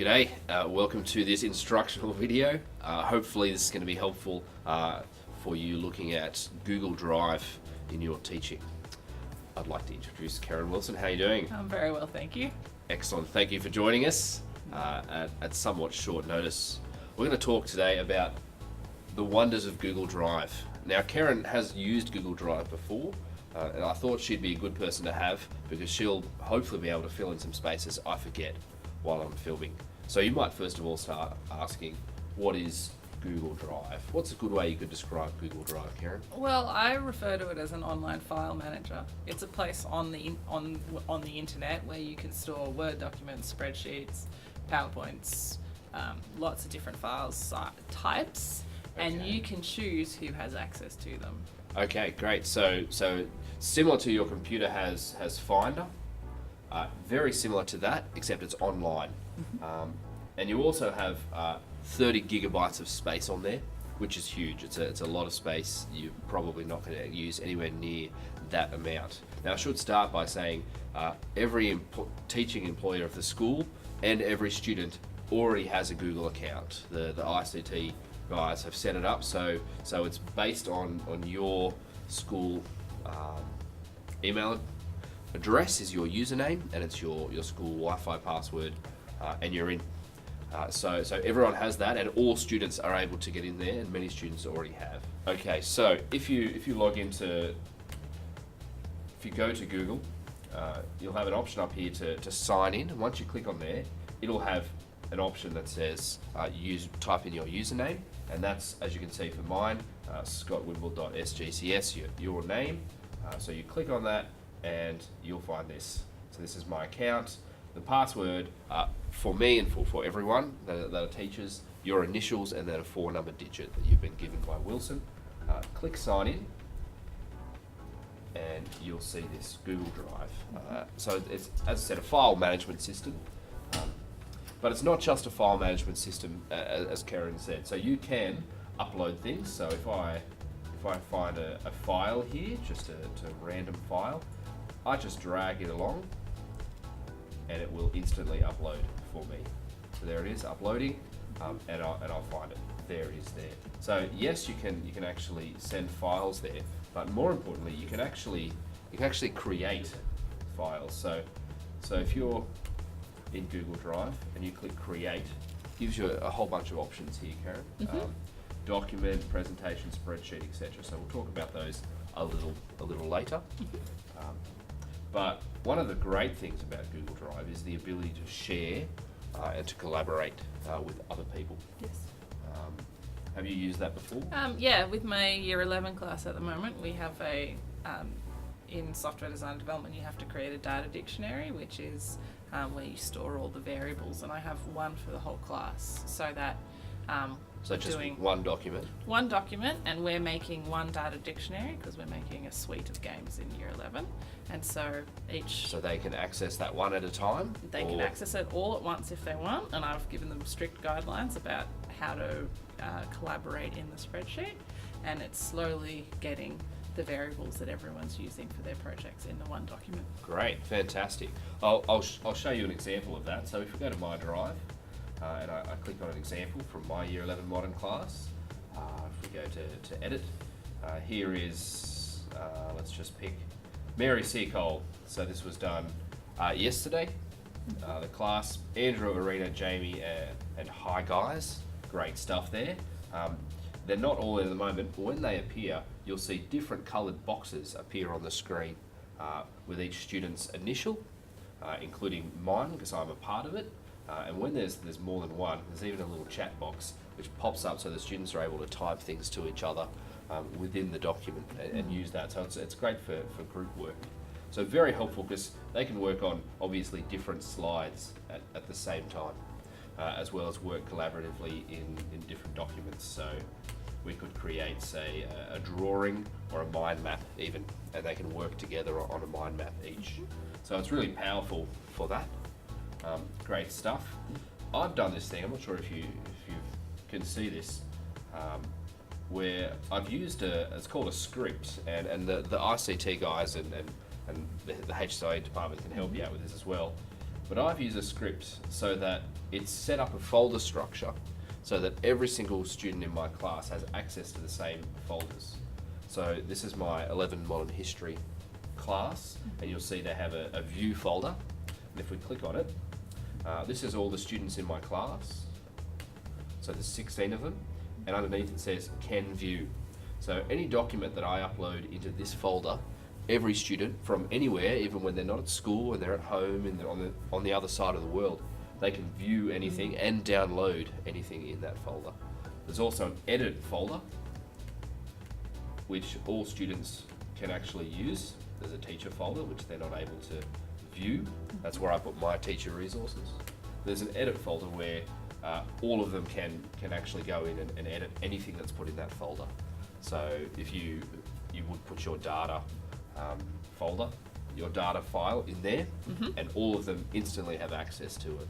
G'day, welcome to this instructional video. Hopefully this is going to be helpful for you looking at Google Drive in your teaching. I'd like to introduce Karen Wilson. How are you doing? I'm very well, thank you. Excellent, thank you for joining us at somewhat short notice. We're going to talk today about the wonders of Google Drive. Now Karen has used Google Drive before, and I thought she'd be a good person to have because she'll hopefully be able to fill in some spaces I forget while I'm filming. So you might first of all start asking, what is Google Drive? What's a good way you could describe Google Drive, Karen? Well, I refer to it as an online file manager. It's a place on the internet where you can store Word documents, spreadsheets, PowerPoints, lots of different files types, and you can choose who has access to them. Okay, great. So similar to your computer has Finder, very similar to that, except it's online. And you also have 30 gigabytes of space on there, which is huge. It's a lot of space. You're probably not going to use anywhere near that amount. Now I should start by saying every teaching employer of the school and every student already has a Google account. The ICT guys have set it up, so it's based on your school email address is your username, and it's your school Wi-Fi password, and you're in. So everyone has that, and all students are able to get in there, and many students already have. Okay, so if you go to Google, you'll have an option up here to sign in, and once you click on there, it'll have an option that says type in your username, and that's, as you can see for mine, scottwimble.sgcs, your name. So you click on that and you'll find this. So this is my account. The password for me and for everyone that are teachers, your initials and then a 4-number digit that you've been given by Wilson. Click sign in and you'll see this Google Drive. So it's, as I said, a file management system. But it's not just a file management system, as Karen said. So you can upload things. So if I find a file here, just a random file, I just drag it along and it will instantly upload for me. So there it is, uploading, and I'll find it. There it is there. So yes, you can actually send files there, but more importantly, you can actually create files. So if you're in Google Drive and you click create, it gives you a whole bunch of options here, Karen. Document, presentation, spreadsheet, etc. So we'll talk about those a little later. But one of the great things about Google Drive is the ability to share and to collaborate with other people. Yes. Have you used that before? Yeah, with my Year 11 class at the moment, we have in software design and development, you have to create a data dictionary, which is where you store all the variables, and I have one for the whole class, so that so just one document? One document, and we're making one data dictionary because we're making a suite of games in Year 11, and so So they can access that one at a time? They can access it all at once if they want, and I've given them strict guidelines about how to collaborate in the spreadsheet, and it's slowly getting the variables that everyone's using for their projects in the one document. Great, fantastic. I'll show you an example of that. So if we go to My Drive, and I click on an example from my Year 11 modern class, if we go to edit, here is, let's just pick Mary Seacole. So this was done yesterday. The class, Andrew, Arena, Jamie, and Hi Guys. Great stuff there. They're not all in at the moment, but when they appear, you'll see different coloured boxes appear on the screen with each student's initial, including mine because I'm a part of it. And when there's more than one, there's even a little chat box which pops up so the students are able to type things to each other within the document and use that. So it's great for group work. So very helpful because they can work on obviously different slides at the same time, as well as work collaboratively in different documents. So we could create, say, a drawing or a mind map even, and they can work together on a mind map each. So it's really powerful for that. Great stuff. I've done this thing, I'm not sure if you can see this, where I've used it's called a script, and the ICT guys and the HCI department can help you out with this as well. But I've used a script so that it's set up a folder structure so that every single student in my class has access to the same folders. So this is my 11 Modern History class, and you'll see they have a view folder. And if we click on it, this is all the students in my class. So there's 16 of them, and underneath it says can view. So any document that I upload into this folder, every student from anywhere, even when they're not at school and they're at home and they're on the other side of the world, they can view anything and download anything in that folder. There's also an edit folder, which all students can actually use. There's a teacher folder, which they're not able to view. That's where I put my teacher resources. There's an edit folder where all of them can actually go in and edit anything that's put in that folder. So if you would put your data folder, your data file in there, and all of them instantly have access to it.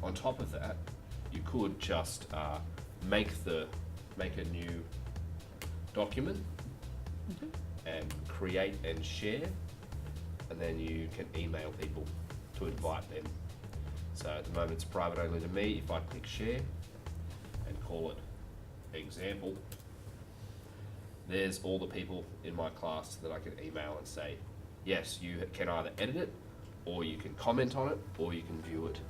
On top of that, you could just make a new document and create and share, and then you can email people to invite them. So at the moment it's private only to me. If I click share and call it example, there's all the people in my class that I can email and say, yes, you can either edit it, or you can comment on it, or you can view it,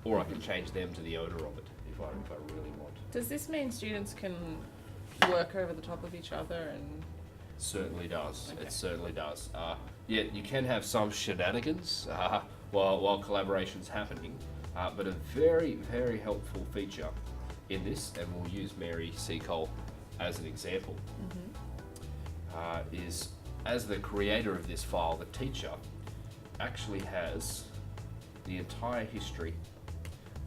or I can change them to the owner of it if I really want. Does this mean students can work over the top of each other and? Certainly does. Okay. It certainly does. Yeah, you can have some shenanigans while collaboration's happening, but a very, very helpful feature in this, and we'll use Mary Seacole as an example, is as the creator of this file, the teacher actually has the entire history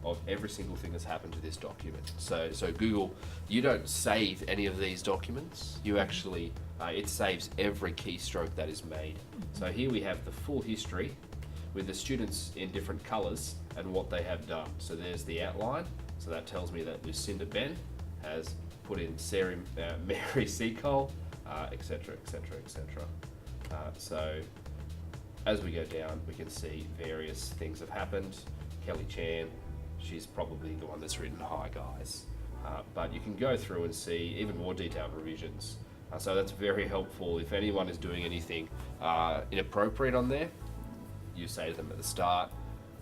of every single thing that's happened to this document. So Google, you don't save any of these documents. You actually, it saves every keystroke that is made. So here we have the full history with the students in different colours and what they have done. So there's the outline. So that tells me that Lucinda Ben has put in Mary Seacole, etc., etc., etc. So as we go down, we can see various things have happened. Kelly Chan, she's probably the one that's written "Hi guys," but you can go through and see even more detailed revisions. So that's very helpful. If anyone is doing anything inappropriate on there, you say to them at the start,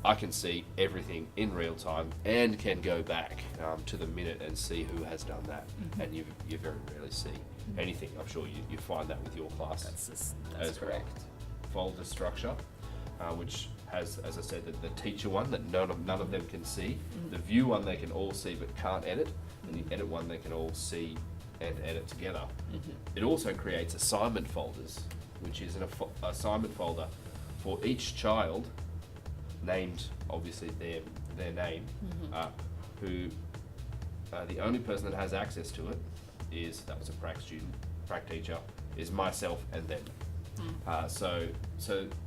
I can see everything in real time and can go back to the minute and see who has done that. And you very rarely see anything. I'm sure you find that with your class. That's correct. Folder structure, which has, as I said, the teacher one that none of them can see, the view one they can all see but can't edit, and the edit one they can all see and edit together. It also creates assignment folders, which is an assignment folder for each child, named obviously their name, who the only person that has access to it is, that was a prac student, prac teacher, is myself and them. So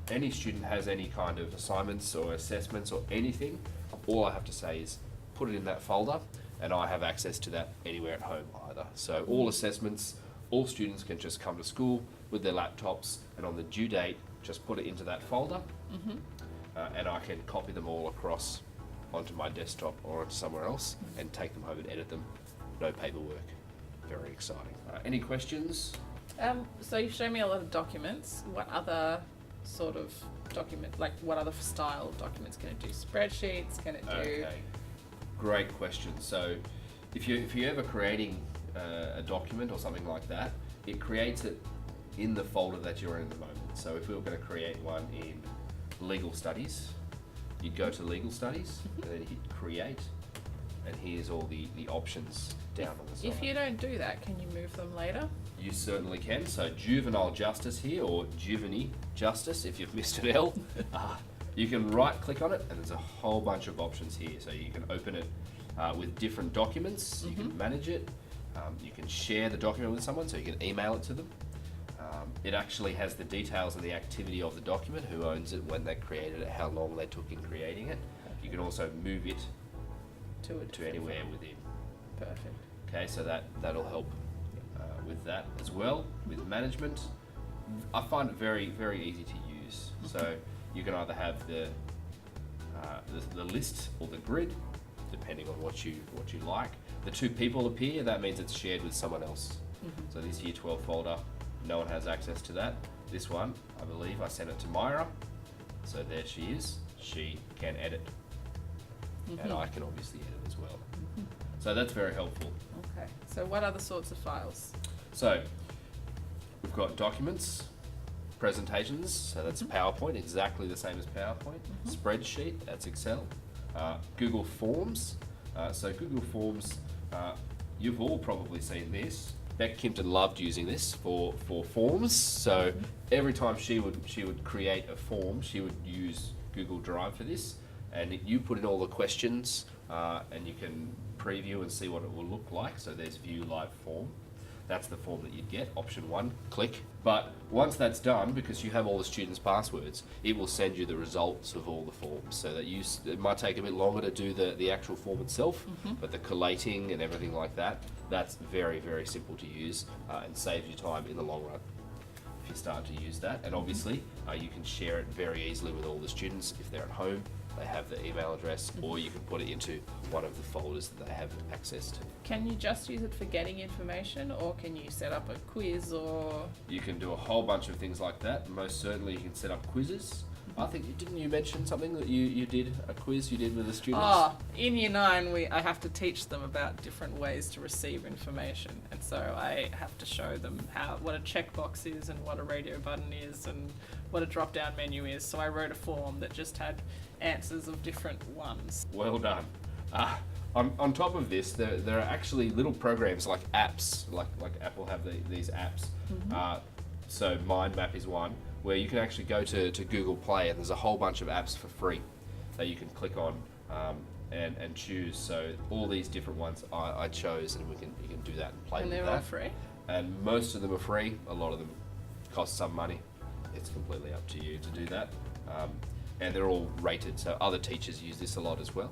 any student has any kind of assignments or assessments or anything, all I have to say is put it in that folder, and I have access to that anywhere at home either. So all assessments, all students can just come to school with their laptops, and on the due date, just put it into that folder, and I can copy them all across onto my desktop or onto somewhere else and take them home and edit them. No paperwork. Very exciting. Any questions? So you've shown me a lot of documents. What other sort of document, like what other style of documents can it do? Spreadsheets? Can it do? Okay, great question. So if you're ever creating a document or something like that, it creates it in the folder that you're in at the moment. So if we were going to create one in legal studies, you'd go to legal studies and then hit create, and here's all the options down on the side. If you don't do that, can you move them later? You certainly can. So juvenile justice here, or juveni justice if you've missed an L, you can right click on it and there's a whole bunch of options here. So you can open it with different documents, you can manage it, you can share the document with someone, so you can email it to them. It actually has the details and the activity of the document, who owns it, when they created it, how long they took in creating it. You can also move it to anywhere within. Perfect. Okay, so that'll help with that as well, with management. I find it very, very easy to use. So you can either have the the list or the grid, depending on what you like. The two people appear, that means it's shared with someone else. So this Year 12 folder, no one has access to that. This one, I believe I sent it to Myra, so there she is. She can edit, and I can obviously edit as well. So that's very helpful. Okay. So what other sorts of files? So we've got documents, presentations, so that's PowerPoint, exactly the same as PowerPoint. Spreadsheet, that's Excel. Google Forms. So Google Forms, you've all probably seen this. Beck Kimpton loved using this for forms. So every time she would create a form, she would use Google Drive for this. And you put in all the questions, and you can preview and see what it will look like. So there's View Live Form. That's the form that you'd get, option 1, click. But once that's done, because you have all the students' passwords, it will send you the results of all the forms. So that it might take a bit longer to do the actual form itself, but the collating and everything like that, that's very, very simple to use and saves you time in the long run if you start to use that. And obviously, you can share it very easily with all the students if they're at home. They have the email address, or you can put it into one of the folders that they have access to. Can you just use it for getting information, or can you set up a quiz, or? You can do a whole bunch of things like that. Most certainly you can set up quizzes. I think, didn't you mention something that you did, a quiz you did with the students? Oh, in Year 9 I have to teach them about different ways to receive information, and so I have to show them what a checkbox is and what a radio button is and what a drop down menu is. So I wrote a form that just had answers of different ones. Well done. On top of this, there are actually little programs like apps, like Apple have these apps. So Mind Map is one, where you can actually go to Google Play, and there's a whole bunch of apps for free that you can click on and choose. So all these different ones I chose, and you can do that and play with that. And they're all free? And most of them are free. A lot of them cost some money. It's completely up to you to do that. And they're all rated, so other teachers use this a lot as well.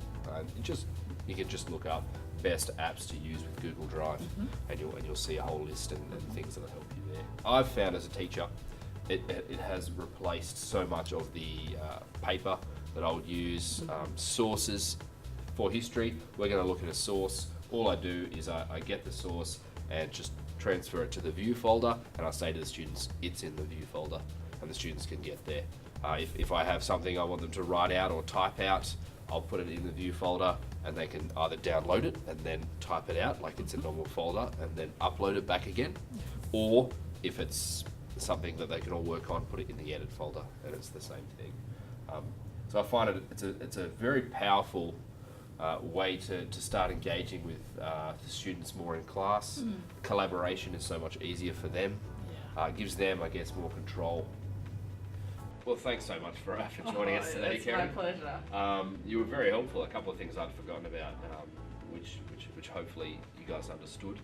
You can just look up best apps to use with Google Drive, and you'll see a whole list and things that'll help you there. I've found as a teacher, it has replaced so much of the paper that I would use. Sources for history, we're going to look at a source. All I do is I get the source and just transfer it to the view folder, and I say to the students, it's in the view folder, and the students can get there. If I have something I want them to write out or type out, I'll put it in the view folder, and they can either download it and then type it out like it's a normal folder and then upload it back again, or if it's something that they can all work on, put it in the edit folder, and it's the same thing. So I find it's a very powerful way to start engaging with the students more in class. Collaboration is so much easier for them. Gives them, I guess, more control. Well, thanks so much for joining us today, Karen. It's my pleasure. You were very helpful. A couple of things I'd forgotten about, which hopefully you guys understood.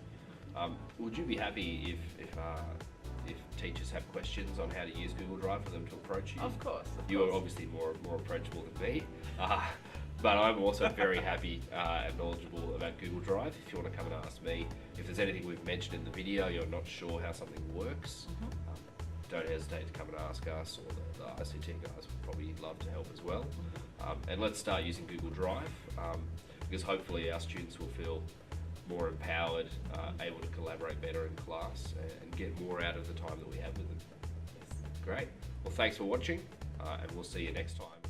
Would you be happy if teachers have questions on how to use Google Drive for them to approach you? Of course. You are obviously more approachable than me, but I'm also very happy and knowledgeable about Google Drive. If you want to come and ask me, if there's anything we've mentioned in the video, you're not sure how something works, don't hesitate to come and ask us, or the ICT guys would probably love to help as well. And let's start using Google Drive, because hopefully our students will feel more empowered, able to collaborate better in class, and get more out of the time that we have with them. Great. Well, thanks for watching, and we'll see you next time.